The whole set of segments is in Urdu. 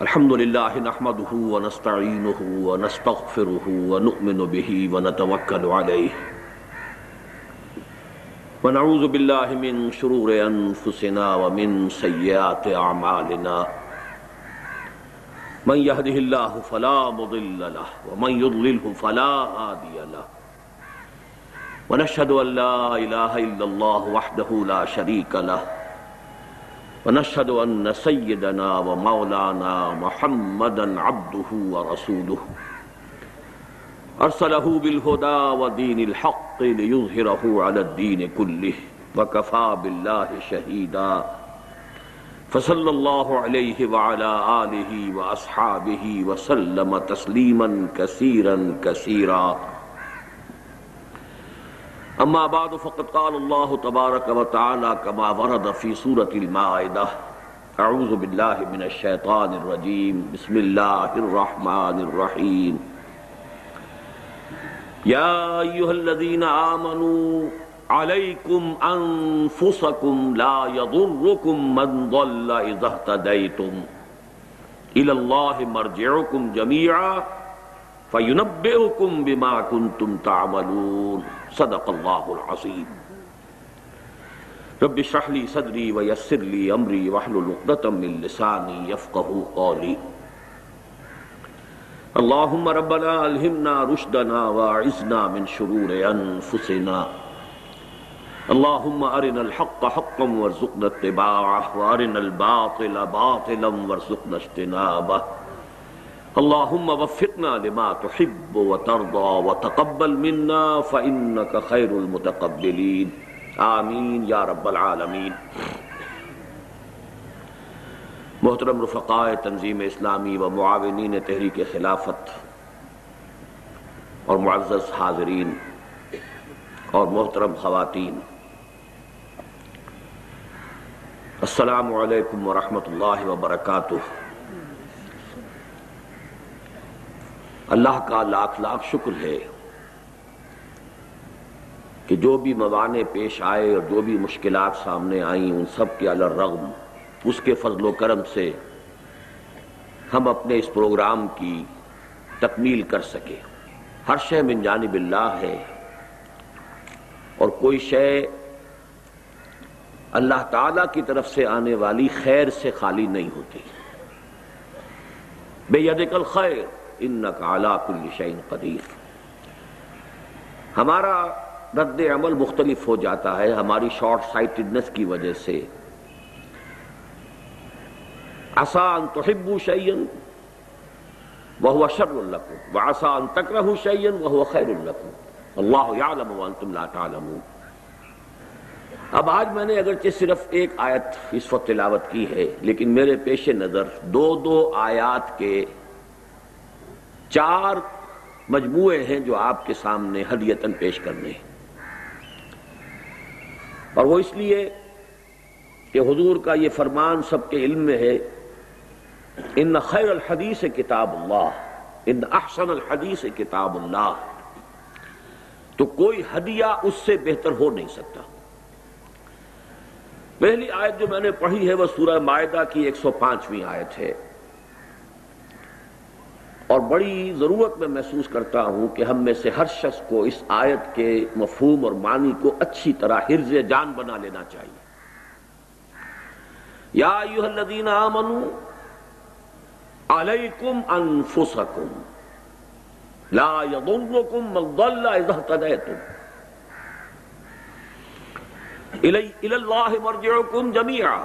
الحمد لله نحمده ونستعينه ونستغفره ونؤمن به ونتوكل عليه ونعوذ بالله من شرور أنفسنا ومن سيئات أعمالنا من يهده الله فلا مضل له ومن يضلله فلا هادي له ونشهد أن لا إله إلا الله وحده لا شريك له ونشهد أن سيدنا ومولانا محمدا عبده ورسوله أرسله بالهدى ودين الحق ليظهره على الدين كله وكفى بالله شهيدا فصلى الله عليه وعلى آله وأصحابه وسلم تسليما كثيرا كثيرا اما بعد فقد قال الله تبارك وتعالى كما ورد في سورة المائدة اعوذ بالله من الشيطان الرجيم بسم الله الرحمن الرحيم يا ايها الذين آمنوا عليكم انفسكم لا يضركم من ضل اذا اهتديتم الى الله مرجعكم جميعا فَيُنَبِّئُكُم بِمَا كُنتُمْ تَعْمَلُونَ صدق اللہ العظیم رب اشرح لي صدری ویسر لي امری واحلل عقدۃ من لسانی یفقہوا قولی اللہم ربنا الہمنا رشدنا واعذنا من شرور انفسنا اللہم ارنا الحق حقا وارزقنا اتباعه وارنا الباطل باطلا وارزقنا اجتنابه اللہم وفقنا لما تحب وترضى وتقبل منا فإنك خیر المتقبلین آمین یا رب العالمین۔ محترم رفقاء تنظیم اسلامی و معاونین تحریک خلافت اور معزز حاضرین اور محترم خواتین، السلام علیکم ورحمۃ اللہ وبرکاتہ۔ اللہ کا لاکھ لاکھ شکر ہے کہ جو بھی موانع پیش آئے اور جو بھی مشکلات سامنے آئیں ان سب کے علی الرغم اس کے فضل و کرم سے ہم اپنے اس پروگرام کی تکمیل کر سکے۔ ہر شے من جانب اللہ ہے اور کوئی شے اللہ تعالیٰ کی طرف سے آنے والی خیر سے خالی نہیں ہوتی۔ بیدک الخیر انک علی کل شیء قدیر۔ ہمارا رد عمل مختلف ہو جاتا ہے ہماری شارٹ سائٹڈنس کی وجہ سے۔ عسیٰ ان تحبوا شیئا وہو شر لکم وعسیٰ ان تکرہوا شیئا وہو خیر لکم اللہ یعلم وانتم لا تعلمون۔ اب آج میں نے اگرچہ صرف ایک آیت اس وقت تلاوت کی ہے لیکن میرے پیش نظر دو آیات کے 4 مجموعے ہیں جو آپ کے سامنے ہدیتاً پیش کرنے ہیں، اور وہ اس لیے کہ حضور کا یہ فرمان سب کے علم میں ہے، ان خیر الحدیث کتاب اللہ ان احسن الحدیث کتاب اللہ، تو کوئی ہدیہ اس سے بہتر ہو نہیں سکتا۔ پہلی آیت جو میں نے پڑھی ہے وہ سورہ مائدہ کی 105ویں آیت ہے، اور بڑی ضرورت میں محسوس کرتا ہوں کہ ہم میں سے ہر شخص کو اس آیت کے مفہوم اور معنی کو اچھی طرح حرز جان بنا لینا چاہیے۔ یا ایھا الذین آمنوا علیکم انفسکم لا یضرکم من ضل اذا اہتدیتم الی اللہ مرجعکم جمیعا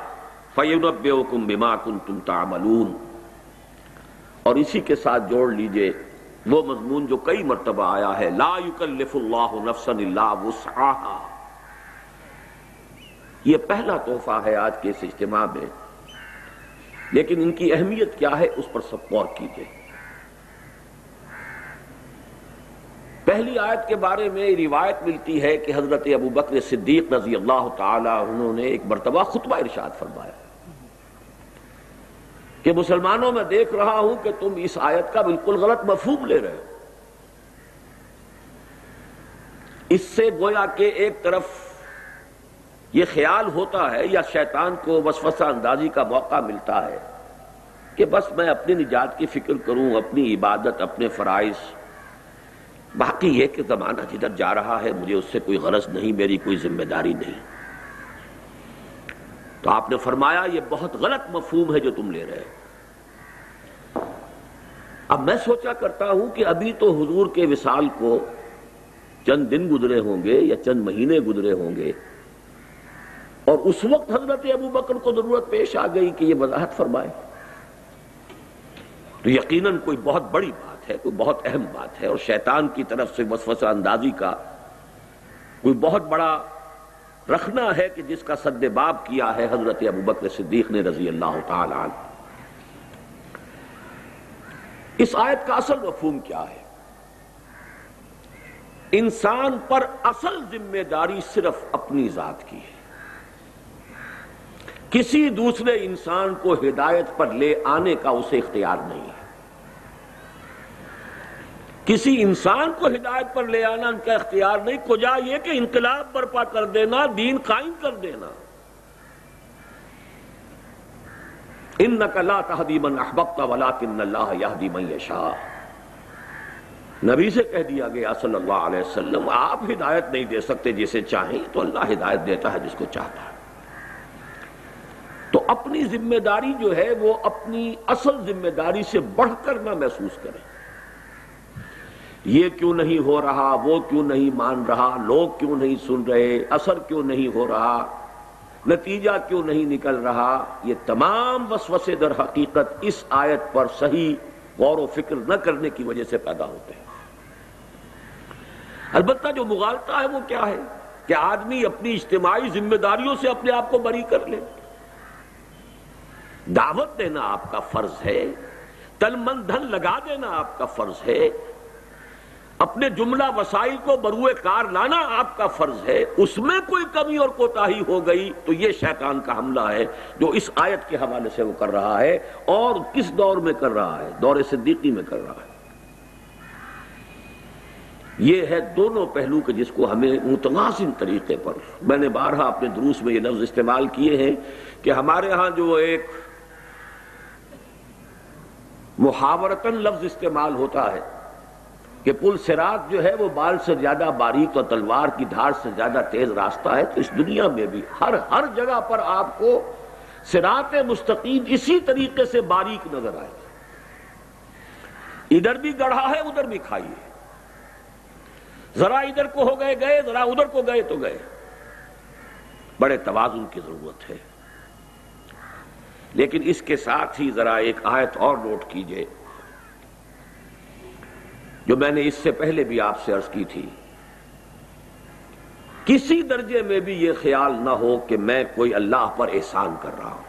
فینبئکم بما کنتم تعملون۔ اور اسی کے ساتھ جوڑ لیجئے وہ مضمون جو کئی مرتبہ آیا ہے، لا یکلف اللہ نفسا الا وسعہا۔ یہ پہلا تحفہ ہے آج کے اس اجتماع میں، لیکن ان کی اہمیت کیا ہے اس پر سب غور کیجئے۔ پہلی آیت کے بارے میں روایت ملتی ہے کہ حضرت ابوبکر صدیق رضی اللہ تعالی عنہ نے ایک مرتبہ خطبہ ارشاد فرمایا کہ مسلمانوں میں دیکھ رہا ہوں کہ تم اس آیت کا بالکل غلط مفہوم لے رہے ہو۔ اس سے گویا کہ ایک طرف یہ خیال ہوتا ہے یا شیطان کو وسوسہ اندازی کا موقع ملتا ہے کہ بس میں اپنی نجات کی فکر کروں، اپنی عبادت، اپنے فرائض، باقی یہ کہ زمانہ جدھر جا رہا ہے مجھے اس سے کوئی غرض نہیں، میری کوئی ذمہ داری نہیں. تو آپ نے فرمایا یہ بہت غلط مفہوم ہے جو تم لے رہے ہو. اب میں سوچا کرتا ہوں کہ ابھی تو حضور کے وصال کو چند دن گزرے ہوں گے یا چند مہینے گزرے ہوں گے، اور اس وقت حضرت ابو بکر کو ضرورت پیش آ گئی کہ یہ وضاحت فرمائے. تو یقیناً کوئی بہت بڑی بات ہے، کوئی بہت اہم بات ہے، اور شیطان کی طرف سے وسوسہ اندازی کا کوئی بہت بڑا رکھنا ہے کہ جس کا سد باب کیا ہے حضرت ابو بکر صدیق نے رضی اللہ تعالی عنہ. اس آیت کا اصل مفہوم کیا ہے؟ انسان پر اصل ذمہ داری صرف اپنی ذات کی ہے. کسی دوسرے انسان کو ہدایت پر لے آنے کا اسے اختیار نہیں ہے. کسی انسان کو ہدایت پر لے آنا ان کا اختیار نہیں، کجا یہ کہ انقلاب برپا کر دینا، دین قائم کر دینا. انک لا تہدی من احببت ولکن اللہ یہدی من یشاء. نبی سے کہہ دیا گیا صلی اللہ علیہ وسلم آپ ہدایت نہیں دے سکتے جسے چاہیں، تو اللہ ہدایت دیتا ہے جس کو چاہتا ہے. تو اپنی ذمہ داری جو ہے وہ اپنی اصل ذمہ داری سے بڑھ کر نہ محسوس کریں. یہ کیوں نہیں ہو رہا، وہ کیوں نہیں مان رہا، لوگ کیوں نہیں سن رہے، اثر کیوں نہیں ہو رہا، نتیجہ کیوں نہیں نکل رہا، یہ تمام وسوسے در حقیقت اس آیت پر صحیح غور و فکر نہ کرنے کی وجہ سے پیدا ہوتے ہیں. البتہ جو مغالطہ ہے وہ کیا ہے کہ آدمی اپنی اجتماعی ذمہ داریوں سے اپنے آپ کو بری کر لے. دعوت دینا آپ کا فرض ہے، تن من دھن لگا دینا آپ کا فرض ہے، اپنے جملہ وسائل کو بروئے کار لانا آپ کا فرض ہے. اس میں کوئی کمی اور کوتاہی ہو گئی تو یہ شیطان کا حملہ ہے جو اس آیت کے حوالے سے وہ کر رہا ہے. اور کس دور میں کر رہا ہے؟ دور صدیقی میں کر رہا ہے. یہ ہے دونوں پہلو کے جس کو ہمیں متوازن طریقے پر، میں نے بارہا اپنے دروس میں یہ لفظ استعمال کیے ہیں کہ ہمارے ہاں جو ایک محاورتاً لفظ استعمال ہوتا ہے کہ پل صراط جو ہے وہ بال سے زیادہ باریک اور تلوار کی دھار سے زیادہ تیز راستہ ہے. تو اس دنیا میں بھی ہر جگہ پر آپ کو صراط مستقیم اسی طریقے سے باریک نظر آئے. ادھر بھی گڑھا ہے، ادھر بھی کھائی ہے. ذرا ادھر کو ہو گئے گئے، ذرا ادھر کو گئے تو گئے. بڑے توازن کی ضرورت ہے. لیکن اس کے ساتھ ہی ذرا ایک آیت اور نوٹ کیجئے جو میں نے اس سے پہلے بھی آپ سے عرض کی تھی. کسی درجے میں بھی یہ خیال نہ ہو کہ میں کوئی اللہ پر احسان کر رہا ہوں.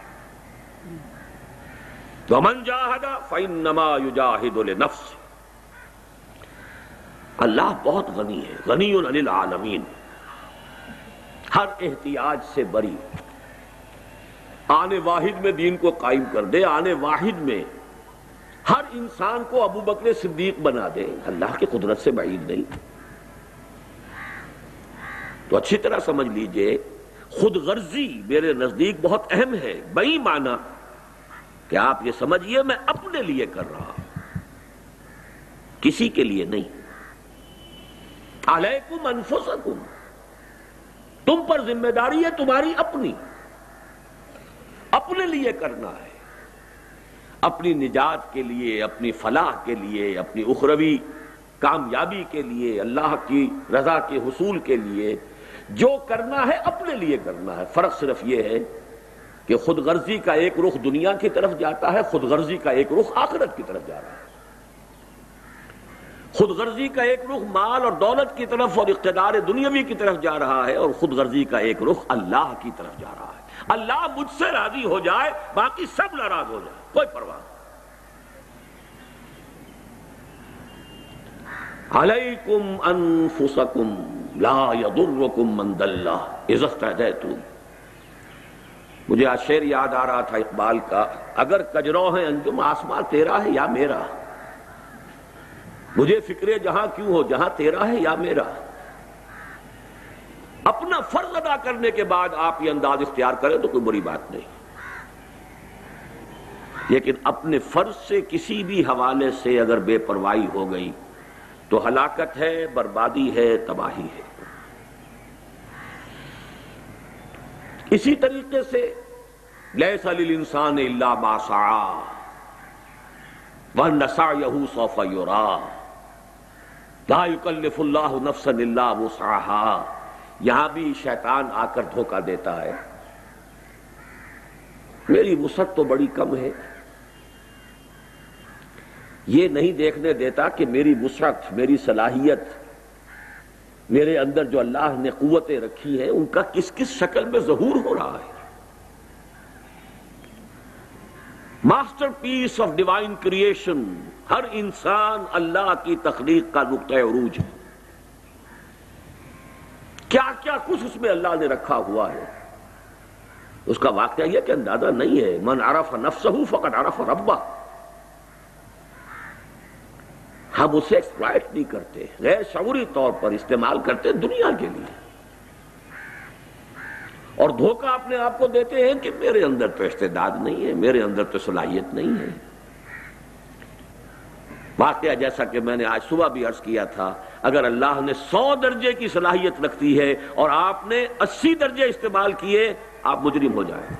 وَمَنْ جَاهَدَ فَإِنَّمَا يُجَاهِدُ لِنَفْسِهِ. اللہ بہت غنی ہے، غنی عن العالمین، ہر احتیاج سے بری. آنے واحد میں دین کو قائم کر دے، آنے واحد میں ہر انسان کو ابو بکر صدیق بنا دے. اللہ کی قدرت سے بعید نہیں. تو اچھی طرح سمجھ لیجئے خود غرضی میرے نزدیک بہت اہم ہے. بئی معنی کہ آپ یہ سمجھیے میں اپنے لیے کر رہا ہوں، کسی کے لیے نہیں. علیکم انفسکم، تم پر ذمہ داری ہے تمہاری اپنی، اپنے لیے کرنا ہے. اپنی نجات کے لیے، اپنی فلاح کے لیے، اپنی اخروی کامیابی کے لیے، اللہ کی رضا کے حصول کے لیے جو کرنا ہے اپنے لیے کرنا ہے. فرق صرف یہ ہے کہ خود غرضی کا ایک رخ دنیا کی طرف جاتا ہے، خود غرضی کا ایک رخ آخرت کی طرف جا رہا ہے. خود غرضی کا ایک رخ مال اور دولت کی طرف اور اقتدار دنیاوی کی طرف جا رہا ہے، اور خود غرضی کا ایک رخ اللہ کی طرف جا رہا ہے. اللہ مجھ سے راضی ہو جائے، باقی سب ناراض ہو جائے، کوئی پرواہ نہیں. علیکم انفسکم لا یضرکم من ضل اذا اهتدیتم. مجھے آج شعر یاد آ رہا تھا اقبال کا، اگر کجرو ہے انجم آسمان تیرا ہے یا میرا، مجھے فکر جہاں کیوں ہو جہاں تیرا ہے یا میرا. اپنا فرض ادا کرنے کے بعد آپ یہ انداز اختیار کریں تو کوئی بری بات نہیں. لیکن اپنے فرض سے کسی بھی حوالے سے اگر بے پرواہی ہو گئی تو ہلاکت ہے، بربادی ہے، تباہی ہے۔ اسی طریقے سے لیس للانسان الا ما سعى وان سعيه سوف يرى لا يكلف الله نفسا الا وسعها۔ یہاں بھی شیطان آ کر دھوکہ دیتا ہے، میری وسعت تو بڑی کم ہے، یہ نہیں دیکھنے دیتا کہ میری وسعت، میری صلاحیت، میرے اندر جو اللہ نے قوتیں رکھی ہیں ان کا کس کس شکل میں ظہور ہو رہا ہے۔ Masterpiece of divine creation, ہر انسان اللہ کی تخلیق کا نقطہ عروج ہے۔ کیا کیا کچھ اس میں اللہ نے رکھا ہوا ہے، اس کا واقعہ یہ کہ اندازہ نہیں ہے۔ من عرف نفسہ فقد عرف ربہ۔ ہم اسے ایکسپلائٹ نہیں کرتے، غیر شعوری طور پر استعمال کرتے دنیا کے لیے، اور دھوکہ اپنے آپ کو دیتے ہیں کہ میرے اندر تو استعداد نہیں ہے، میرے اندر تو صلاحیت نہیں ہے۔ واقعہ جیسا کہ میں نے آج صبح بھی عرض کیا تھا، اگر اللہ نے 100 درجے کی صلاحیت رکھتی ہے اور آپ نے 80 درجے استعمال کیے، آپ مجرم ہو جائیں۔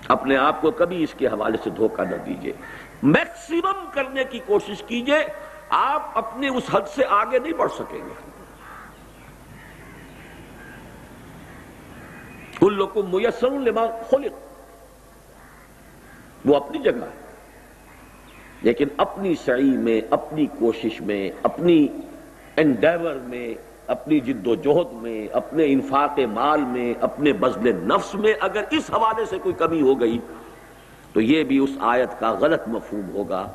اپنے آپ کو کبھی اس کے حوالے سے دھوکہ نہ دیجیے، میکسیمم کرنے کی کوشش کیجیے، آپ اپنے اس حد سے آگے نہیں بڑھ سکیں گے۔ کلکم میسر لما خلق، وہ اپنی جگہ ہے، لیکن اپنی سعی میں، اپنی کوشش میں، اپنی انڈیور میں، اپنی جد و جہد میں، اپنے انفاق مال میں، اپنے بذل نفس میں اگر اس حوالے سے کوئی کمی ہو گئی تو یہ بھی اس آیت کا غلط مفہوم ہوگا،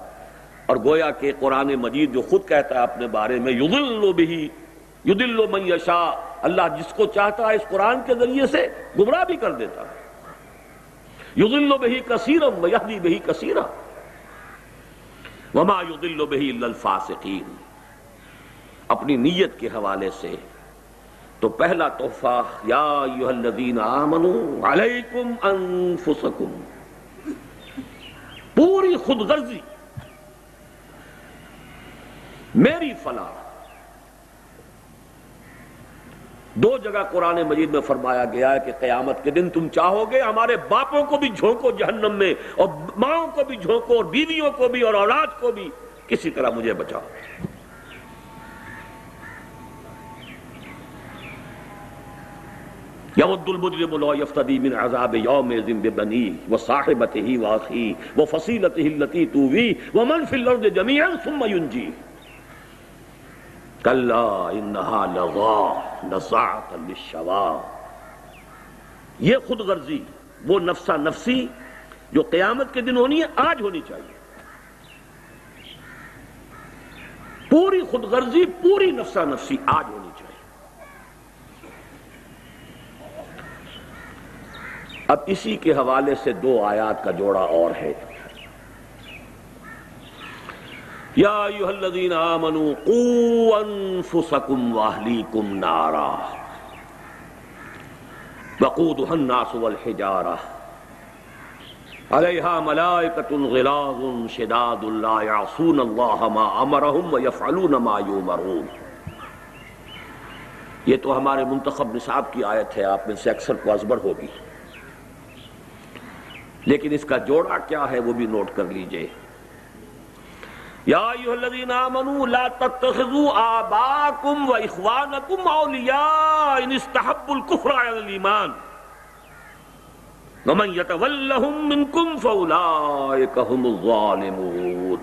اور گویا کہ قرآن مجید جو خود کہتا ہے اپنے بارے میں یضل بہ یضل من یشاء، اللہ جس کو چاہتا ہے اس قرآن کے ذریعے سے گمراہ بھی کر دیتا ہے۔ یضل بہ کثیرا ویہدی بہ کثیرا وما یضل بہ الا الفاسقین۔ اپنی نیت کے حوالے سے تو پہلا تحفہ یا ایھا الذین آمنوا علیکم انفسکم، پوری خود غرضی، میری فلاح۔ دو جگہ قرآن مجید میں فرمایا گیا ہے کہ قیامت کے دن تم چاہو گے ہمارے باپوں کو بھی جھونکو جہنم میں، اور ماؤں کو بھی جھونکو، اور بیویوں کو بھی، اور اولاد کو بھی، کسی طرح مجھے بچاؤ۔ یود المجرم لا یفتدی من عذاب یومئذ ببنیہ وصاحبتہ واخیہ وفصیلتہ التی تؤویہ ومن فی الارض جمیعا ثم ینجیہ کلا انہا لظی نزاعۃ للشویٰ۔ یہ خود غرضی، وہ نفسا نفسی جو قیامت کے دن ہونی ہے، آج ہونی چاہیے۔ پوری خود غرضی، پوری نفسا نفسی آج ہونی چاہیے۔ اب اسی کے حوالے سے دو آیات کا جوڑا اور ہے۔ یا ایھا الذین آمنوا قوا انفسکم واہلیکم نارا وقودھا الناس والحجارہ علیہا ملائکۃ غلاظ شداد لا یعصون اللہ ما امرہم ویفعلون ما یؤمرون۔ یہ تو ہمارے منتخب نصاب کی آیت ہے، آپ میں سے اکثر کو ازبر ہوگی، لیکن اس کا جوڑا کیا ہے وہ بھی نوٹ کر لیجئے۔ یا ایھا الذین آمنوا لا تتخذوا آباءکم واخوانکم اولیاء ان استحبوا الکفر علی الایمان ومن یتولہم منکم فاولئک ھم الظالمون۔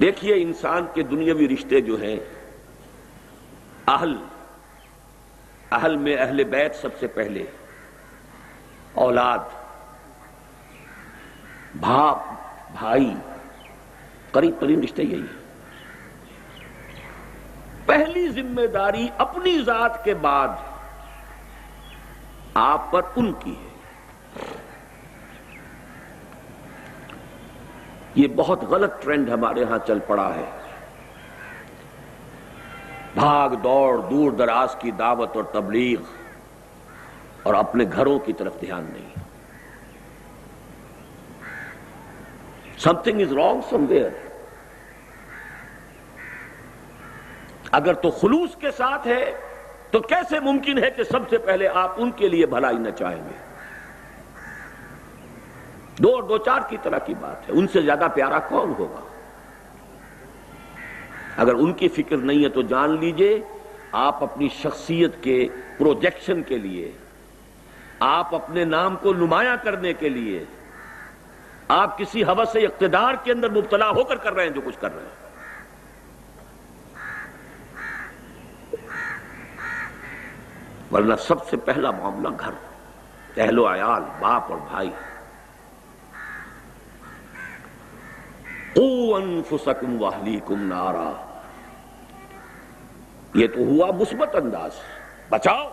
دیکھیے انسان کے دنیاوی رشتے جو ہیں، اہل میں اہل بیت سب سے پہلے، اولاد، باپ، بھائی، قریب ترین رشتے یہی ہیں۔ پہلی ذمہ داری اپنی ذات کے بعد آپ پر ان کی ہے۔ یہ بہت غلط ٹرینڈ ہمارے ہاں چل پڑا ہے، بھاگ دوڑ، دور دراز کی دعوت اور تبلیغ، اور اپنے گھروں کی طرف دھیان نہیں. Something is wrong somewhere. اگر تو خلوص کے ساتھ ہے تو کیسے ممکن ہے کہ سب سے پہلے آپ ان کے لیے بھلائی نہ چاہیں گے؟ دو اور دو چار کی طرح کی بات ہے. ان سے زیادہ پیارا کون ہوگا؟ اگر ان کی فکر نہیں ہے تو جان لیجئے آپ اپنی شخصیت کے پروجیکشن کے لیے، آپ اپنے نام کو نمایاں کرنے کے لیے، آپ کسی ہوس اقتدار کے اندر مبتلا ہو کر رہے ہیں جو کچھ کر رہے ہیں. ورنہ سب سے پہلا معاملہ گھر، اہل و عیال، باپ اور بھائی. قوا انفسکم واہلیکم نارا، یہ تو ہوا مثبت انداز، بچاؤ.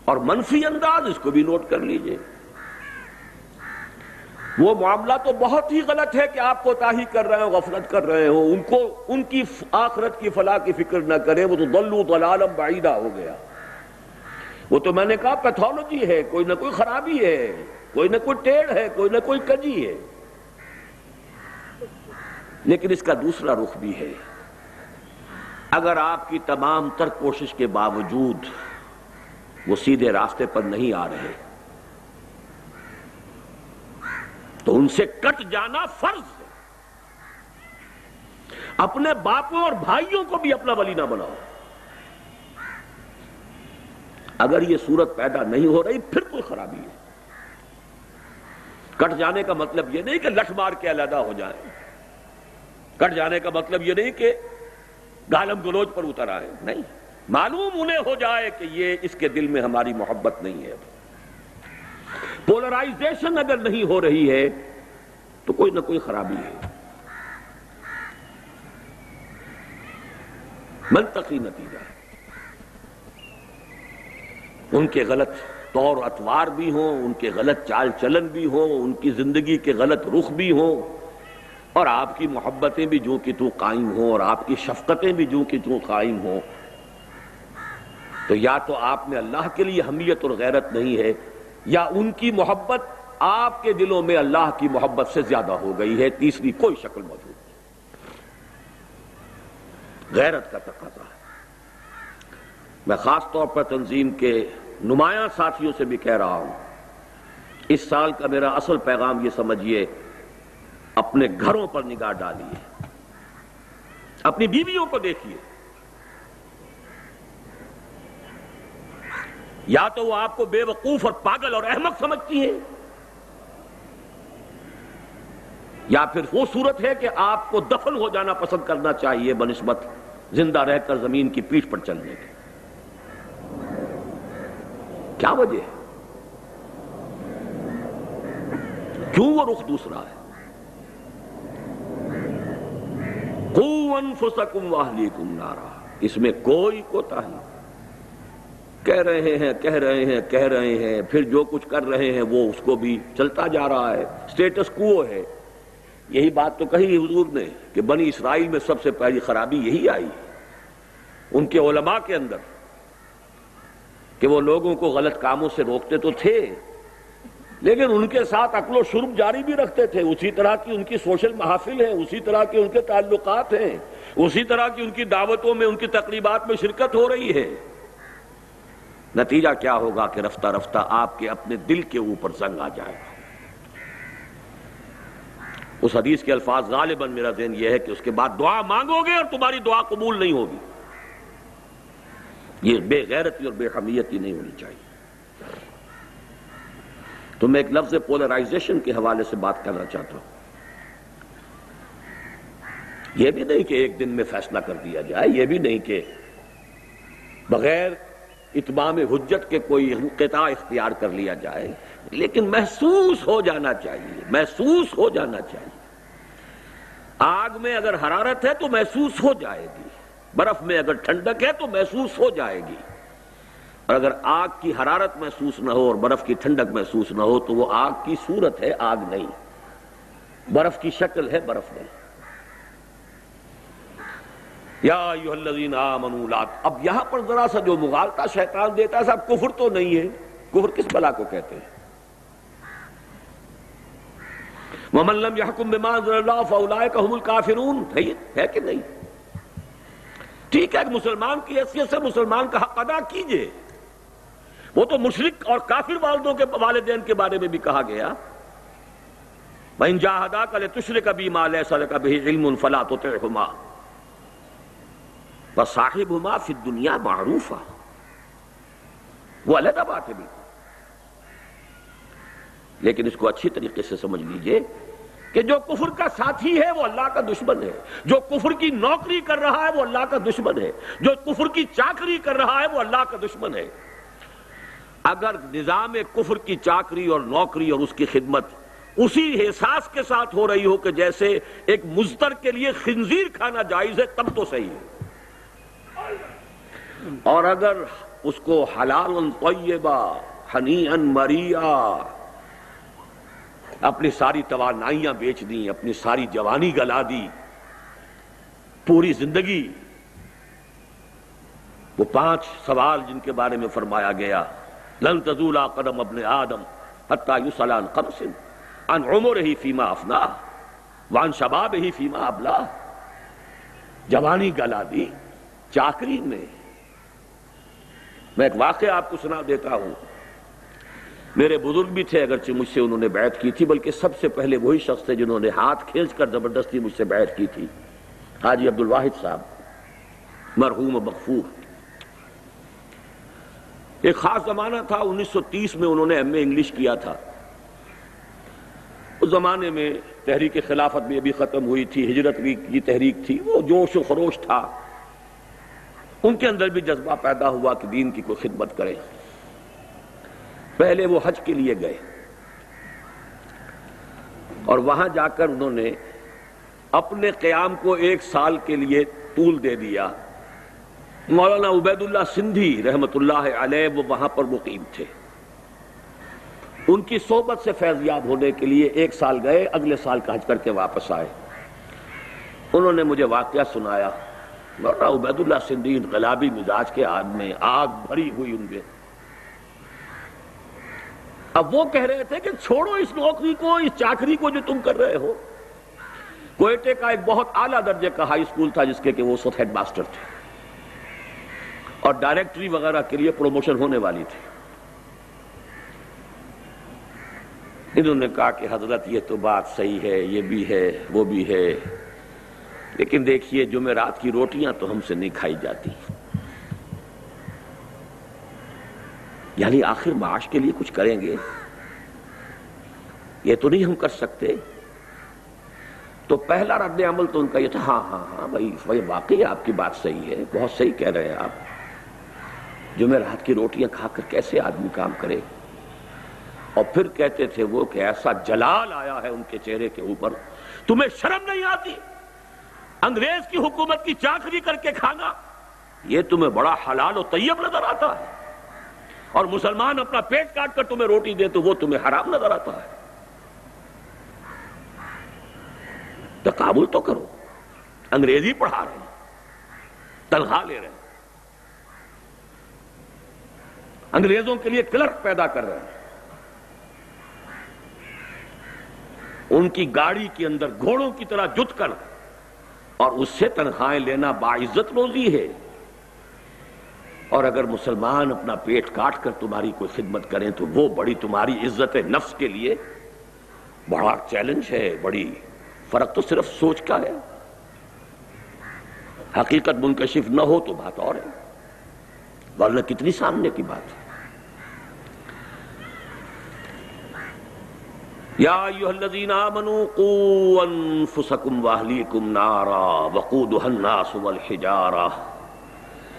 اور منفی انداز اس کو بھی نوٹ کر لیجئے. وہ معاملہ تو بہت ہی غلط ہے کہ آپ کوتاہی کر رہے ہو، غفلت کر رہے ہو. ان کو ان کی آخرت کی فلاح کی فکر نہ کرے، وہ تو ضلوا ضلالا بعیدا ہو گیا. وہ تو میں نے کہا پیتھولوجی ہے، کوئی نہ کوئی خرابی ہے، کوئی نہ کوئی ٹیڑھ ہے، کوئی نہ کوئی کجی ہے. لیکن اس کا دوسرا رخ بھی ہے. اگر آپ کی تمام تر کوشش کے باوجود وہ سیدھے راستے پر نہیں آ رہے تو ان سے کٹ جانا فرض ہے. اپنے باپوں اور بھائیوں کو بھی اپنا ولی نہ بناؤ. اگر یہ صورت پیدا نہیں ہو رہی پھر کوئی خرابی ہے. کٹ جانے کا مطلب یہ نہیں کہ لٹ مار کے علیحدہ ہو جائیں. کٹ جانے کا مطلب یہ نہیں کہ گالم گلوچ پر اتر آئے. نہیں، معلوم انہیں ہو جائے کہ یہ اس کے دل میں ہماری محبت نہیں ہے. پولرائزیشن اگر نہیں ہو رہی ہے تو کوئی نہ کوئی خرابی ہے. منطقی نتیجہ ہے. ان کے غلط طور اطوار بھی ہوں، ان کے غلط چال چلن بھی ہوں، ان کی زندگی کے غلط رخ بھی ہوں، اور آپ کی محبتیں بھی جو کہ تو قائم ہوں اور آپ کی شفقتیں بھی جو کہ تو قائم ہوں. تو یا تو آپ میں اللہ کے لیے حمیت اور غیرت نہیں ہے، یا ان کی محبت آپ کے دلوں میں اللہ کی محبت سے زیادہ ہو گئی ہے. تیسری کوئی شکل موجود نہیں. غیرت کا تقاضا ہے. میں خاص طور پر تنظیم کے نمایاں ساتھیوں سے بھی کہہ رہا ہوں، اس سال کا میرا اصل پیغام یہ سمجھیے، اپنے گھروں پر نگاہ ڈالیے، اپنی بیویوں کو دیکھیے. یا تو وہ آپ کو بے وقوف اور پاگل اور احمق سمجھتی ہیں، یا پھر وہ صورت ہے کہ آپ کو دفن ہو جانا پسند کرنا چاہیے بنسبت زندہ رہ کر زمین کی پیٹھ پر چلنے کے. کیا وجہ ہے؟ کیوں وہ رخ دوسرا ہے؟ قوا انفسکم واہلیکم نارا، اس میں کوئی کوتاہی. کہہ رہے ہیں پھر جو کچھ کر رہے ہیں وہ اس کو بھی چلتا جا رہا ہے. سٹیٹس کوو ہے. یہی بات تو کہی حضور نے کہ بنی اسرائیل میں سب سے پہلی خرابی یہی آئی ان کے علماء کے اندر، کہ وہ لوگوں کو غلط کاموں سے روکتے تو تھے لیکن ان کے ساتھ عقل و شرب جاری بھی رکھتے تھے. اسی طرح کی ان کی سوشل محافل ہیں، اسی طرح کے ان کے تعلقات ہیں، اسی طرح کی ان کی دعوتوں میں، ان کی تقریبات میں شرکت ہو رہی ہے. نتیجہ کیا ہوگا کہ رفتہ رفتہ آپ کے اپنے دل کے اوپر زنگ آ جائے گا. اس حدیث کے الفاظ غالباً میرا ذہن یہ ہے کہ اس کے بعد دعا مانگو گے اور تمہاری دعا قبول نہیں ہوگی. یہ بے غیرتی اور بے حمیتی نہیں ہونی چاہیے. تو میں ایک لفظ پولرائزیشن کے حوالے سے بات کرنا چاہتا ہوں. یہ بھی نہیں کہ ایک دن میں فیصلہ کر دیا جائے، یہ بھی نہیں کہ بغیر اتمام حجت کے کوئی انقطاع اختیار کر لیا جائے، لیکن محسوس ہو جانا چاہیے، محسوس ہو جانا چاہیے. آگ میں اگر حرارت ہے تو محسوس ہو جائے گی، برف میں اگر ٹھنڈک ہے تو محسوس ہو جائے گی. اور اگر آگ کی حرارت محسوس نہ ہو اور برف کی ٹھنڈک محسوس نہ ہو تو وہ آگ کی صورت ہے، آگ نہیں. برف کی شکل ہے، برف نہیں. یا ایھا الذین آمنوا لا، اب یہاں پر ذرا سا جو مغالطہ شیطان دیتا ہے، صاحب کفر تو نہیں ہے، کفر کس بلا کو کہتے ہیں؟ وَمَن لَّمْ يَحْكُم بِمَا أَنزَلَ اللَّهُ فَأُولَٰئِكَ هُمُ الْكَافِرُونَ، ہے کہ نہیں؟ ٹھیک ہے کہ مسلمان کی حیثیت سے مسلمان کا حق ادا کیجئے، وہ تو مشرک اور کافر والدوں کے والدین کے بارے میں بھی کہا گیا، وَإِن جَاهَدَاكَ لِتُشْرِكَ بِي مَا لَيْسَ لَكَ بِهِ عِلْمٌ فَلَا تُطِعْهُمَا وَصَاحِبْهُمَا فِي الدُّنْيَا مَعْرُوفًا، وہ علیحدہ بات ہے بھی، لیکن اس کو اچھی طریقے سے سمجھ لیجئے کہ جو کفر کا ساتھی ہے وہ اللہ کا دشمن ہے، جو کفر کی نوکری کر رہا ہے وہ اللہ کا دشمن ہے، جو کفر کی چاکری کر رہا ہے وہ اللہ کا دشمن ہے۔ اگر نظام کفر کی چاکری اور نوکری اور اس کی خدمت اسی احساس کے ساتھ ہو رہی ہو کہ جیسے ایک مزدر کے لیے خنزیر کھانا جائز ہے، تب تو صحیح ہے، اور اگر اس کو حلالا طیبا ہنیئا مریئا، اپنی ساری توانائیاں بیچ دیں، اپنی ساری جوانی گلا دی، پوری زندگی، وہ 5 سوال جن کے بارے میں فرمایا گیا، لن تزول قدم ابن آدم حتی یسأل عن 5 عن عمرہ فیما افناہ وعن شبابہ فیما ابلاہ، جوانی گلا دی چاکری میں۔ میں ایک واقعہ آپ کو سنا دیتا ہوں، میرے بزرگ بھی تھے، اگرچہ مجھ سے انہوں نے بیعت کی تھی، بلکہ سب سے پہلے وہی شخص تھے جنہوں نے ہاتھ کھینچ کر زبردستی مجھ سے بیعت کی تھی، حاجی عبدالواحد صاحب مرحوم مغفور۔ ایک خاص زمانہ تھا، 1930 میں انہوں نے ایم اے انگلش کیا تھا۔ اس زمانے میں تحریک خلافت بھی ابھی ختم ہوئی تھی، ہجرت بھی کی تحریک تھی، وہ جوش و خروش تھا، ان کے اندر بھی جذبہ پیدا ہوا کہ دین کی کوئی خدمت کرے۔ پہلے وہ حج کے لیے گئے اور وہاں جا کر انہوں نے اپنے قیام کو 1 سال کے لیے طول دے دیا۔ مولانا عبید اللہ سندھی رحمت اللہ علیہ وہ وہاں پر مقیم تھے، ان کی صحبت سے فیضیاب ہونے کے لیے 1 سال گئے، اگلے سال کا حج کر کے واپس آئے۔ انہوں نے مجھے واقعہ سنایا، مولانا عبید اللہ سندھی انقلابی مزاج کے آدمی، آگ بھری ہوئی ان کے۔ اب وہ کہہ رہے تھے کہ چھوڑو اس نوکری کو، اس چاکری کو جو تم کر رہے ہو۔ کوئٹے کا ایک بہت اعلیٰ درجے کا ہائی اسکول تھا جس کے کہ وہ ہیڈ ماسٹر تھے، اور ڈائریکٹری وغیرہ کے لیے پروموشن ہونے والی تھی۔ انہوں نے کہا کہ حضرت یہ تو بات صحیح ہے، یہ بھی ہے، وہ بھی ہے، لیکن دیکھیے جمعرات کی روٹیاں تو ہم سے نہیں کھائی جاتی، یعنی آخر معاش کے لیے کچھ کریں گے، یہ تو نہیں ہم کر سکتے۔ تو پہلا رد عمل تو ان کا یہ تھا، ہاں ہاں ہاں بھائی واقعی آپ کی بات صحیح ہے، بہت صحیح کہہ رہے ہیں آپ، جمعرات کی روٹیاں کھا کر کیسے آدمی کام کرے۔ اور پھر کہتے تھے وہ کہ ایسا جلال آیا ہے ان کے چہرے کے اوپر، تمہیں شرم نہیں آتی؟ انگریز کی حکومت کی چاکری کر کے کھانا یہ تمہیں بڑا حلال و طیب نظر آتا ہے، اور مسلمان اپنا پیٹ کاٹ کر تمہیں روٹی دے تو وہ تمہیں حرام نظر آتا ہے؟ تقابل تو کرو، انگریزی پڑھا رہے ہیں، تنخواہ لے رہے ہیں، انگریزوں کے لیے کلرک پیدا کر رہے ہیں، ان کی گاڑی کے اندر گھوڑوں کی طرح جت کر، اور اس سے تنخواہیں لینا باعزت روزی ہے۔ اور اگر مسلمان اپنا پیٹ کاٹ کر تمہاری کوئی خدمت کریں تو وہ بڑی تمہاری عزت نفس کے لیے بڑا چیلنج ہے، بڑی فرق تو صرف سوچ کا ہے، حقیقت منکشف نہ ہو تو بات اور ہے، ورنہ کتنی سامنے کی بات ہے۔ یا ایھا الذین آمنوا قوا انفسکم واہلیکم نارا وقودھا الناس والحجارہ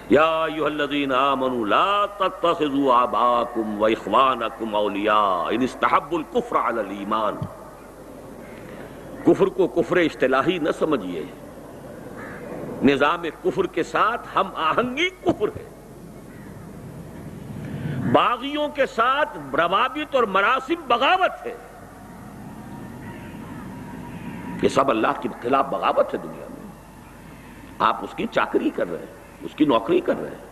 یا ایھا الذین آمنوا لا تتخذوا آباءکم واخوانکم اولیاء ان استحبوا الکفر علی الایمان۔ کفر کو کفر اصطلاحی نہ سمجھیے، نظام کفر کے ساتھ ہم آہنگی کفر ہے، باغیوں کے ساتھ روابط اور مراسم بغاوت ہے، یہ سب اللہ کے خلاف بغاوت ہے دنیا میں۔ آپ اس کی چاکری کر رہے ہیں، اس کی نوکری کر رہے ہیں،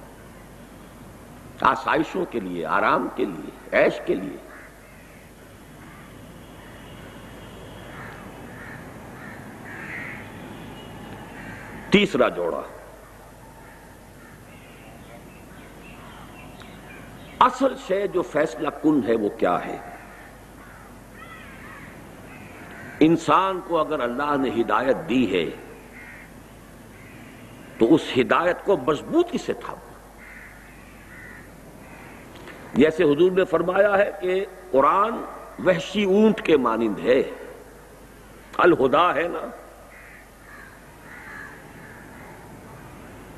آسائشوں کے لیے، آرام کے لیے، عیش کے لیے۔ تیسرا جوڑا، اصل شے جو فیصلہ کن ہے وہ کیا ہے؟ انسان کو اگر اللہ نے ہدایت دی ہے تو اس ہدایت کو مضبوطی سے تھامو۔ جیسے حضور نے فرمایا ہے کہ قرآن وحشی اونٹ کے مانند ہے، الہدا ہے نا،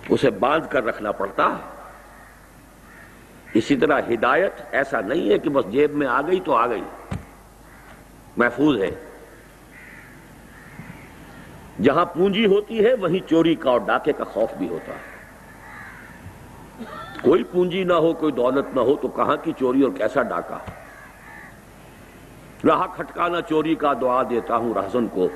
اسے باندھ کر رکھنا پڑتا ہے۔ اسی طرح ہدایت ایسا نہیں ہے کہ بس جیب میں آ گئی تو آ گئی، محفوظ ہے۔ جہاں پونجی ہوتی ہے وہیں چوری کا اور ڈاکے کا خوف بھی ہوتا ہے۔ کوئی پونجی نہ ہو، کوئی دولت نہ ہو تو کہاں کی چوری اور کیسا ڈاکہ؟ راہ کھٹکانا چوری کا دعا دیتا ہوں رہزن کو۔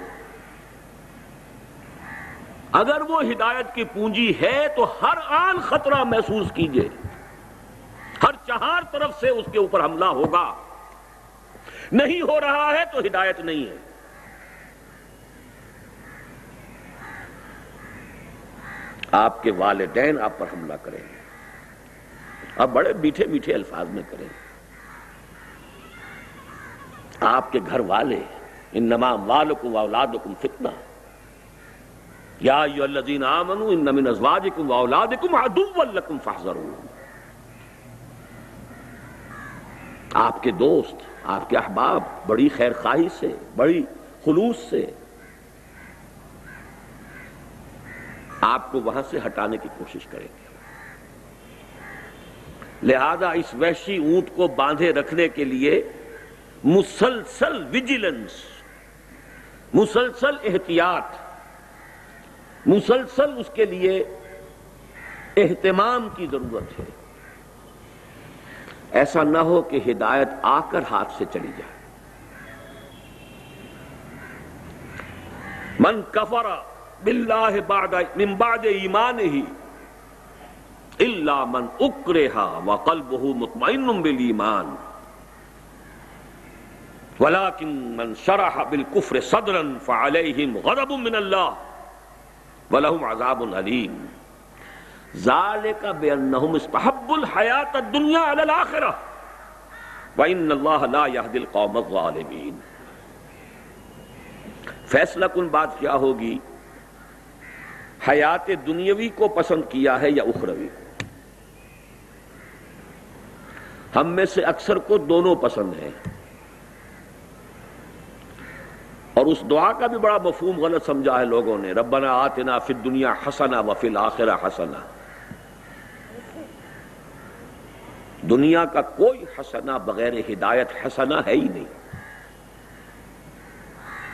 اگر وہ ہدایت کی پونجی ہے تو ہر آن خطرہ محسوس کیجئے، ہر چہار طرف سے اس کے اوپر حملہ ہوگا۔ نہیں ہو رہا ہے تو ہدایت نہیں ہے۔ آپ کے والدین آپ پر حملہ کریں گے، اب بڑے میٹھے میٹھے الفاظ میں کریں گے۔ آپ کے گھر والے، انما اموالکم واولادکم فتنہ، یا ایھا الذین آمنوا ان من ازواجکم واولادکم عدوا لکم فاحذروہ۔ آپ کے دوست، آپ کے احباب بڑی خیر خواہی سے، بڑی خلوص سے آپ کو وہاں سے ہٹانے کی کوشش کریں گے۔ لہذا اس وحشی اونٹ کو باندھے رکھنے کے لیے مسلسل ویجیلنس، مسلسل احتیاط، مسلسل اس کے لیے اہتمام کی ضرورت ہے۔ ایسا نہ ہو کہ ہدایت آ کر ہاتھ سے چلی جائے۔ من کفر باللہ من بعد ایمانہ الا من اکرہ وقلبہ مطمئن بالایمان ولکن من شرح بالکفر صدرا فعلیہم غضب من اللہ ولہم عذاب علیم ذالک بانہم استحبوا الحیاۃ الدنیا علی الآخرہ وان اللہ لا یہدی القوم الظالمین۔ فیصلہ کن بات کیا ہوگی؟ حیات دنیاوی کو پسند کیا ہے یا اخروی کو؟ ہم میں سے اکثر کو دونوں پسند ہیں، اور اس دعا کا بھی بڑا مفہوم غلط سمجھا ہے لوگوں نے، ربنا آتنا فی الدنیا حسنہ وفی الآخرہ حسنہ۔ دنیا کا کوئی حسنہ بغیر ہدایت حسنہ ہے ہی نہیں۔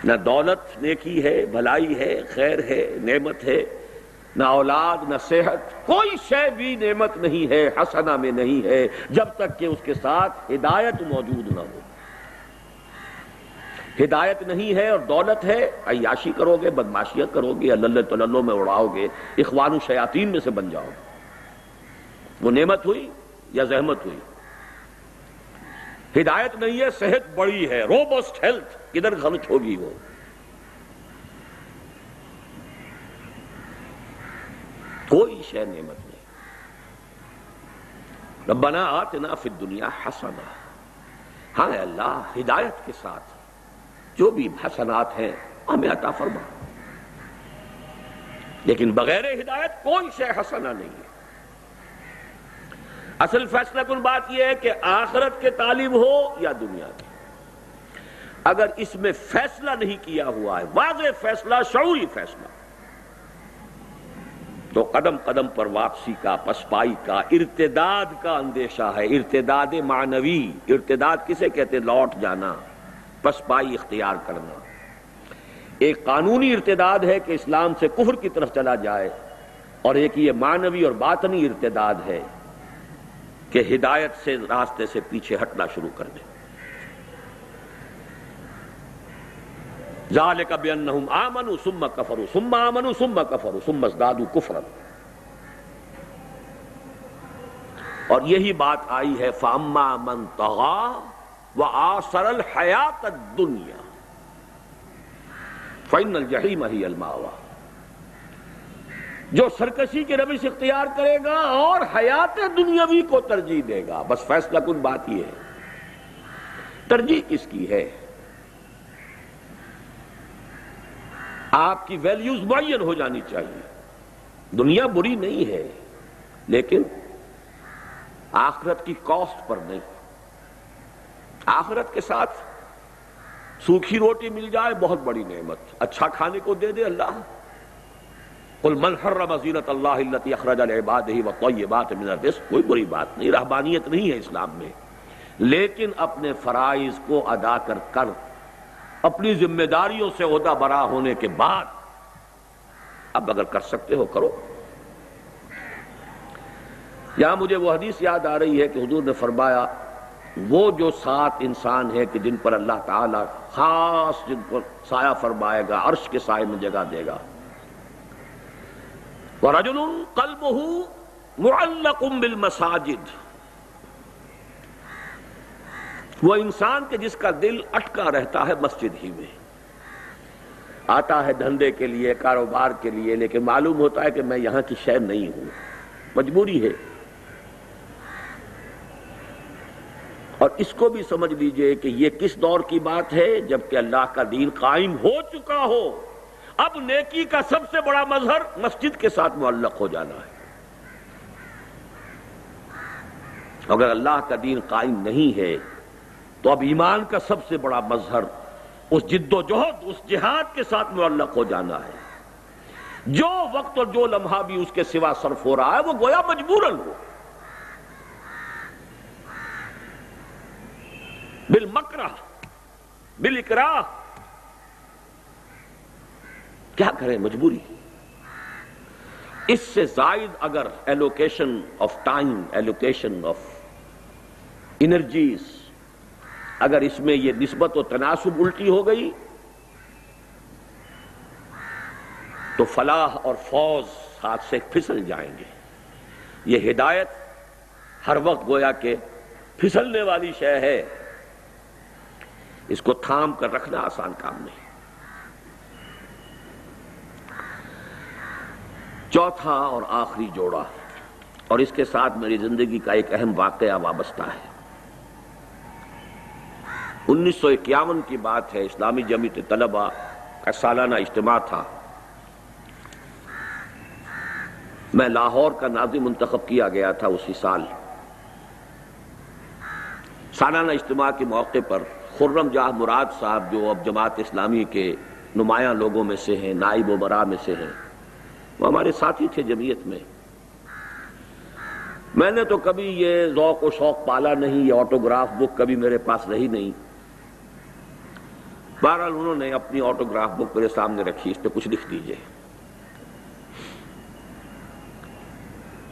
نہ دولت نیکی ہے، بھلائی ہے، خیر ہے، نعمت ہے، نہ اولاد، نہ صحت، کوئی شے بھی نعمت نہیں ہے، حسنہ میں نہیں ہے، جب تک کہ اس کے ساتھ ہدایت موجود نہ ہو۔ ہدایت نہیں ہے اور دولت ہے، عیاشی کرو گے، بدماشیاں کرو گے، اللہ تللو میں اڑاؤ گے، اخوان الشیاطین میں سے بن جاؤ گے۔ وہ نعمت ہوئی یا زحمت ہوئی؟ ہدایت نہیں ہے، صحت بڑی ہے، روبسٹ ہیلتھ، کدھر خرچ ہوگی وہ؟ کوئی شے نعمت نہیں۔ ربنا آتنا فی الدنیا حسنہ، ہاں اللہ ہدایت کے ساتھ جو بھی حسنات ہیں ہمیں عطا فرما، لیکن بغیر ہدایت کوئی شے حسنہ نہیں ہے۔ اصل فیصلہ کن بات یہ ہے کہ آخرت کے طالب ہو یا دنیا کی، اگر اس میں فیصلہ نہیں کیا ہوا ہے، واضح فیصلہ، شعوری فیصلہ، تو قدم قدم پر واپسی کا، پسپائی کا، ارتداد کا اندیشہ ہے۔ ارتداد معنوی، ارتداد کسے کہتے؟ لوٹ جانا، پسپائی اختیار کرنا۔ ایک قانونی ارتداد ہے کہ اسلام سے کفر کی طرف چلا جائے، اور ایک یہ معنوی اور باطنی ارتداد ہے کہ ہدایت سے، راستے سے پیچھے ہٹنا شروع کر دے۔ ذالک بانہم آمنوا ثم کفروا ثم آمنوا ثم کفروا ثم ازدادوا کفرا. اور یہی بات آئی ہے فاما من طغى وآثر الحیات الدنیا فإن الجحیم ہی المأوی. جو سرکشی کی روش اختیار کرے گا اور حیات دنیاوی کو ترجیح دے گا. بس فیصلہ کن بات یہ ہے ترجیح کس کی ہے. آپ کی ویلیوز معین ہو جانی چاہیے. دنیا بری نہیں ہے لیکن آخرت کی کاسٹ پر نہیں. آخرت کے ساتھ سوکھی روٹی مل جائے بہت بڑی نعمت. اچھا کھانے کو دے دے اللہ. قل من حرم زینۃ اللہ التی اخرج لعبادہ والطیبات من الرزق. کوئی بری بات نہیں، رہبانیت نہیں ہے اسلام میں، لیکن اپنے فرائض کو ادا کر اپنی ذمہ داریوں سے عہدہ برا ہونے کے بعد اب اگر کر سکتے ہو کرو. یہاں مجھے وہ حدیث یاد آ رہی ہے کہ حضور نے فرمایا وہ جو 7 انسان ہیں کہ جن پر اللہ تعالی خاص جن پر سایہ فرمائے گا، عرش کے سائے میں جگہ دے گا. وَرَجُلٌ قَلْبُهُ مُعَلَّقٌ بِالْمَسَاجِدِ. وہ انسان کے جس کا دل اٹکا رہتا ہے مسجد ہی میں. آتا ہے دھندے کے لیے، کاروبار کے لیے، لیکن معلوم ہوتا ہے کہ میں یہاں کی شے نہیں ہوں، مجبوری ہے. اور اس کو بھی سمجھ لیجئے کہ یہ کس دور کی بات ہے جبکہ اللہ کا دین قائم ہو چکا ہو. اب نیکی کا سب سے بڑا مظہر مسجد کے ساتھ معلق ہو جانا ہے. اگر اللہ کا دین قائم نہیں ہے تو اب ایمان کا سب سے بڑا مظہر اس جد و جہد، اس جہاد کے ساتھ معلق ہو جانا ہے. جو وقت اور جو لمحہ بھی اس کے سوا صرف ہو رہا ہے وہ گویا مجبوراً ہو. بالمکرہ بالاکراہ. کیا کریں، مجبوری. اس سے زائد اگر allocation of time, allocation of energies, اگر اس میں یہ نسبت و تناسب الٹی ہو گئی تو فلاح اور فوز ہاتھ سے پھسل جائیں گے. یہ ہدایت ہر وقت گویا کہ پھسلنے والی شے ہے، اس کو تھام کر رکھنا آسان کام نہیں. چوتھا اور آخری جوڑا، اور اس کے ساتھ میری زندگی کا ایک اہم واقعہ وابستہ ہے. 1951 کی بات ہے. اسلامی جمعیت طلبہ کا سالانہ اجتماع تھا. میں لاہور کا ناظم منتخب کیا گیا تھا اسی سال. سالانہ اجتماع کے موقع پر خرم جاہ مراد صاحب جو اب جماعت اسلامی کے نمایاں لوگوں میں سے ہیں، نائب وزراء میں سے ہیں، وہ ہمارے ساتھی تھے جمعیت میں. میں نے تو کبھی یہ ذوق و شوق پالا نہیں، یہ آٹوگراف بک کبھی میرے پاس رہی نہیں. بہرحال انہوں نے اپنی آٹوگراف بک میرے سامنے رکھی، اس پہ کچھ لکھ دیجئے.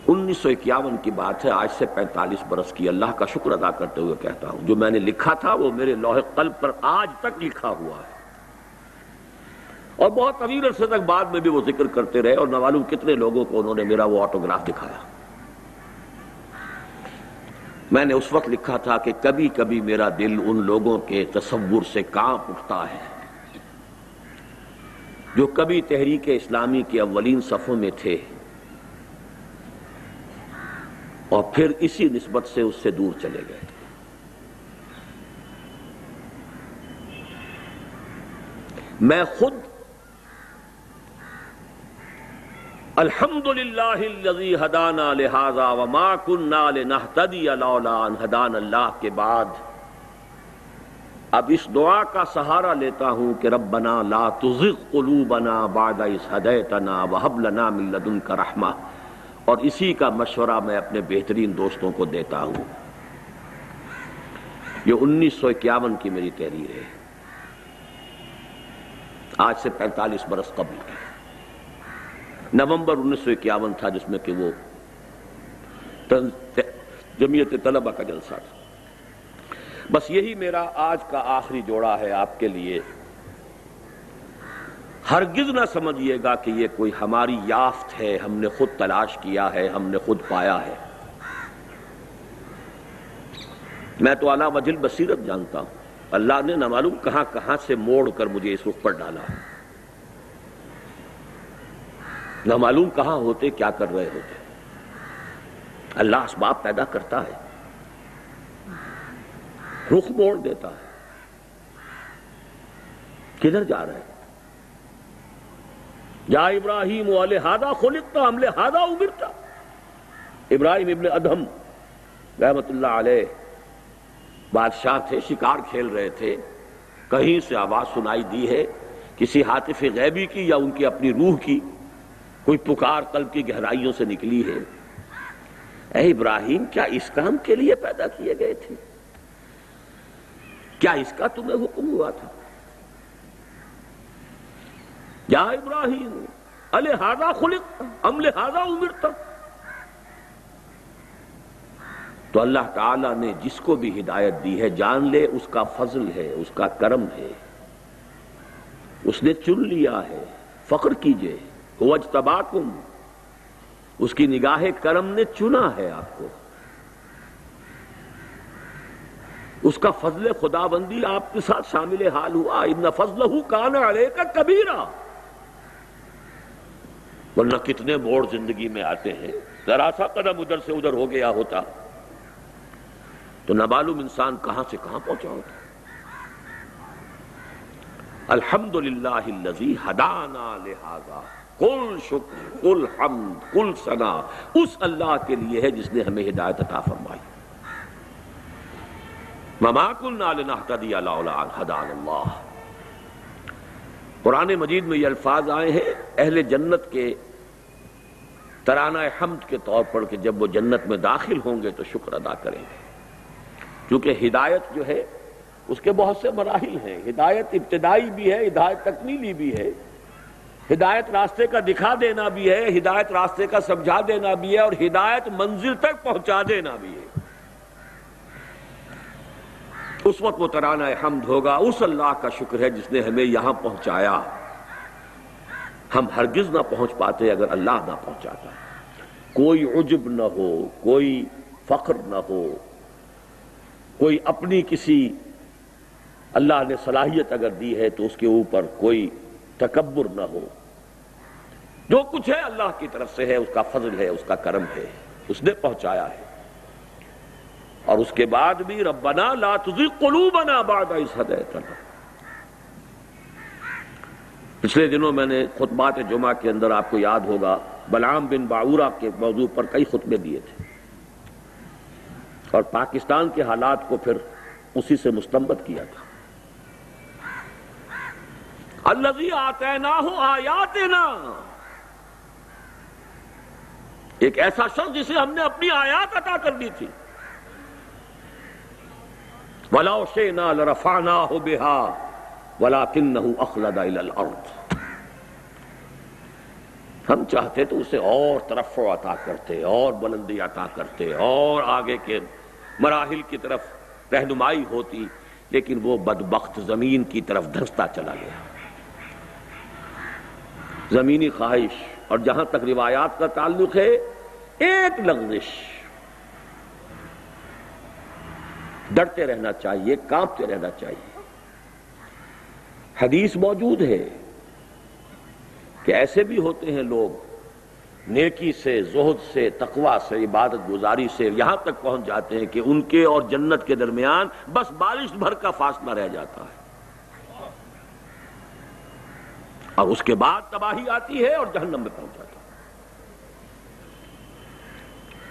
1951 کی بات ہے، آج سے 45 برس کی. اللہ کا شکر ادا کرتے ہوئے کہتا ہوں جو میں نے لکھا تھا وہ میرے لوح قلب پر آج تک لکھا ہوا ہے. اور بہت طویل عرصے تک بعد میں بھی وہ ذکر کرتے رہے اور نہ معلوم کتنے لوگوں کو انہوں نے میرا وہ آٹوگراف دکھایا. میں نے اس وقت لکھا تھا کہ کبھی کبھی میرا دل ان لوگوں کے تصور سے کانپ اٹھتا ہے جو کبھی تحریک اسلامی کے اولین صفوں میں تھے اور پھر اسی نسبت سے اس سے دور چلے گئے. میں خود الحمدللہ الذی ہدانا لہذا وما کنا لنہتدی لولا ان ہدانا اللہ کے بعد اب اس دعا کا سہارا لیتا ہوں کہ ربنا لا تزغ قلوبنا بعد اذ ہدیتنا وہب لنا من لدنک رحمہ. اور اسی کا مشورہ میں اپنے بہترین دوستوں کو دیتا ہوں. یہ 1951 کی میری تحریر ہے، آج سے 45 برس قبل. نومبر 1951 تھا جس میں کہ وہ جمعیت طلبہ کا جلسہ تھا. بس یہی میرا آج کا آخری جوڑا ہے آپ کے لیے ہرگز نہ سمجھیے گا کہ یہ کوئی ہماری یافت ہے، ہم نے خود تلاش کیا ہے، ہم نے خود پایا ہے۔ میں تو اعلیٰ وجہ البصیرت جانتا ہوں، اللہ نے نہ معلوم کہاں کہاں سے موڑ کر مجھے اس رخ پر ڈالا ہے، نہ معلوم کہاں ہوتے کیا کر رہے ہوتے۔ اللہ اسباب پیدا کرتا ہے، رخ موڑ دیتا ہے۔ کدھر جا رہے ہیں؟ یا ابراہیم لہذا خلقت ام لہذا امرت۔ ابراہیم ابن ادہم رحمت اللہ علیہ بادشاہ تھے، شکار کھیل رہے تھے، کہیں سے آواز سنائی دی ہے کسی ہاتف غیبی کی یا ان کی اپنی روح کی، کوئی پکار قلب کی گہرائیوں سے نکلی ہے، اے ابراہیم کیا اس کام کے لیے پیدا کیے گئے تھے؟ کیا اس کا تمہیں حکم ہوا تھا؟ یا ابراہیم لہذا خلقت ام لہذا امرت۔ تو اللہ تعالیٰ نے جس کو بھی ہدایت دی ہے جان لے اس کا فضل ہے، اس کا کرم ہے، اس نے چن لیا ہے، فخر کیجئے، هو اجتباکم، اس کی نگاہ کرم نے چنا ہے آپ کو، اس کا فضل خداوندی آپ کے ساتھ شامل حال ہوا۔ ان فضلہ کان علیک کبیرا، ورنہ کتنے موڑ زندگی میں آتے ہیں، ذرا سا قدم ادھر سے ادھر ہو گیا ہوتا تو نہ معلوم انسان کہاں سے کہاں پہنچا ہوتا۔ الحمدللہ الذی ہدانا لہذا، کل شکر کل حمد کل ثنا اس اللہ کے لیے ہے جس نے ہمیں ہدایت عطا فرمائی۔ وما كنا لنهتدي لولا ان هدانا اللہ۔ قرآن مجید میں یہ الفاظ آئے ہیں اہل جنت کے ترانہ حمد کے طور پر کہ جب وہ جنت میں داخل ہوں گے تو شکر ادا کریں گے، کیونکہ ہدایت جو ہے اس کے بہت سے مراحل ہیں، ہدایت ابتدائی بھی ہے، ہدایت تکمیلی بھی ہے، ہدایت راستے کا دکھا دینا بھی ہے، ہدایت راستے کا سمجھا دینا بھی ہے، اور ہدایت منزل تک پہنچا دینا بھی ہے۔ اس وقت وہ ترانہ حمد ہوگا، اس اللہ کا شکر ہے جس نے ہمیں یہاں پہنچایا، ہم ہرگز نہ پہنچ پاتے اگر اللہ نہ پہنچاتا۔ کوئی عجب نہ ہو، کوئی فخر نہ ہو، کوئی اپنی کسی اللہ نے صلاحیت اگر دی ہے تو اس کے اوپر کوئی تکبر نہ ہو، جو کچھ ہے اللہ کی طرف سے ہے، اس کا فضل ہے، اس کا کرم ہے، اس نے پہنچایا ہے۔ اور اس کے بعد بھی ربنا لا تزغ قلوبنا بعد اذ ہدیتنا۔ پچھلے دنوں میں نے خطبات جمعہ کے اندر آپ کو یاد ہوگا بلعام بن باعورہ کے موضوع پر کئی خطبے دیے تھے، اور پاکستان کے حالات کو پھر اسی سے مستنبط کیا تھا۔ الذی آتیناہ آیاتنا، ایک ایسا شخص جسے ہم نے اپنی آیات عطا کر دی تھی۔ وَلَوْ شِئْنَا لَرَفَعْنَاهُ بِهَا وَلَكِنَّهُ أَخْلَدَ إِلَى الْأَرْضِ، ہم چاہتے تو اسے اور ترفع عطا کرتے، اور بلندی عطا کرتے، اور آگے کے مراحل کی طرف رہنمائی ہوتی، لیکن وہ بدبخت زمین کی طرف دھنستا چلا گیا۔ زمینی خواہش، اور جہاں تک روایات کا تعلق ہے ایک لغزش، ڈرتے رہنا چاہیے، کانپتے رہنا چاہیے۔ حدیث موجود ہے کہ ایسے بھی ہوتے ہیں لوگ نیکی سے، زہد سے، تقوی سے، عبادت گزاری سے یہاں تک پہنچ جاتے ہیں کہ ان کے اور جنت کے درمیان بس بارش بھر کا فاصلہ رہ جاتا ہے، اور اس کے بعد تباہی آتی ہے اور جہنم میں پہنچ جاتا ہے۔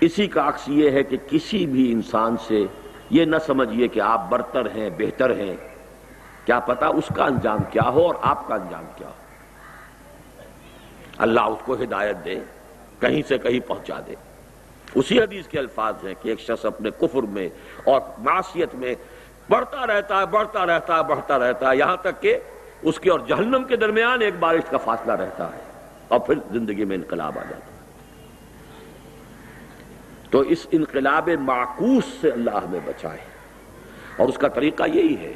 اسی کا عکس یہ ہے کہ کسی بھی انسان سے یہ نہ سمجھیے کہ آپ برتر ہیں، بہتر ہیں، کیا پتا اس کا انجام کیا ہو اور آپ کا انجام کیا ہو۔ اللہ اس کو ہدایت دے، کہیں سے کہیں پہنچا دے۔ اسی حدیث کے الفاظ ہیں کہ ایک شخص اپنے کفر میں اور معصیت میں بڑھتا رہتا ہے، بڑھتا رہتا ہے، بڑھتا رہتا ہے، یہاں تک کہ اس کے اور جہنم کے درمیان ایک بارش کا فاصلہ رہتا ہے، اور پھر زندگی میں انقلاب آ جاتا ہے۔ تو اس انقلاب معکوس سے اللہ ہمیں بچائے، اور اس کا طریقہ یہی ہے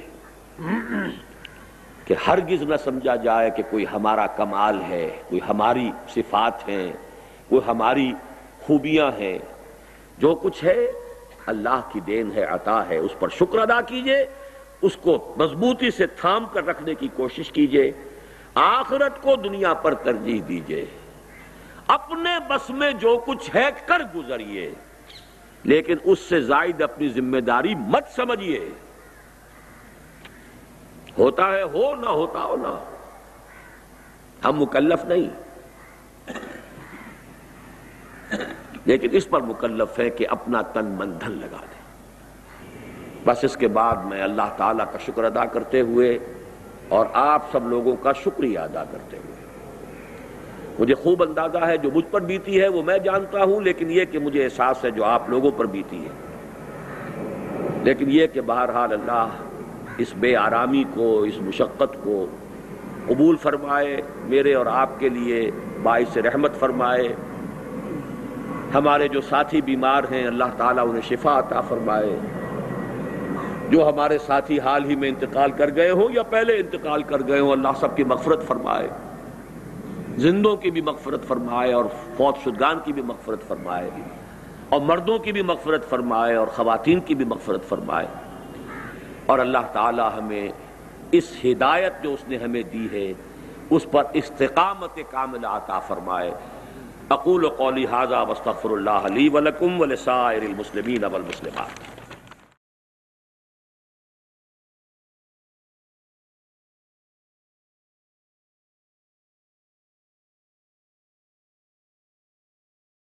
کہ ہرگز نہ سمجھا جائے کہ کوئی ہمارا کمال ہے، کوئی ہماری صفات ہیں، کوئی ہماری خوبیاں ہیں۔ جو کچھ ہے اللہ کی دین ہے، عطا ہے، اس پر شکر ادا کیجئے، اس کو مضبوطی سے تھام کر رکھنے کی کوشش کیجئے، آخرت کو دنیا پر ترجیح دیجئے، اپنے بس میں جو کچھ ہے کر گزریے، لیکن اس سے زائد اپنی ذمہ داری مت سمجھیے۔ ہوتا ہے ہو، نہ ہوتا ہو نہ، ہم مکلف نہیں، لیکن اس پر مکلف ہے کہ اپنا تن من دھن لگا دیں۔ بس اس کے بعد میں اللہ تعالیٰ کا شکر ادا کرتے ہوئے اور آپ سب لوگوں کا شکریہ ادا کرتے ہوئے، مجھے خوب اندازہ ہے جو مجھ پر بیتی ہے وہ میں جانتا ہوں، لیکن یہ کہ مجھے احساس ہے جو آپ لوگوں پر بیتی ہے، لیکن یہ کہ بہرحال اللہ اس بے آرامی کو، اس مشقت کو قبول فرمائے، میرے اور آپ کے لیے باعث رحمت فرمائے۔ ہمارے جو ساتھی بیمار ہیں اللہ تعالیٰ انہیں شفا عطا فرمائے، جو ہمارے ساتھی حال ہی میں انتقال کر گئے ہوں یا پہلے انتقال کر گئے ہوں اللہ سب کی مغفرت فرمائے، زندوں کی بھی مغفرت فرمائے اور فوت شدگان کی بھی مغفرت فرمائے، اور مردوں کی بھی مغفرت فرمائے اور خواتین کی بھی مغفرت فرمائے، اور اللہ تعالی ہمیں اس ہدایت جو اس نے ہمیں دی ہے اس پر استقامت کاملہ عطا فرمائے۔ اقول قولی ھذا واستغفر اللہ لی ولکم ولسائر المسلمین والمسلمات۔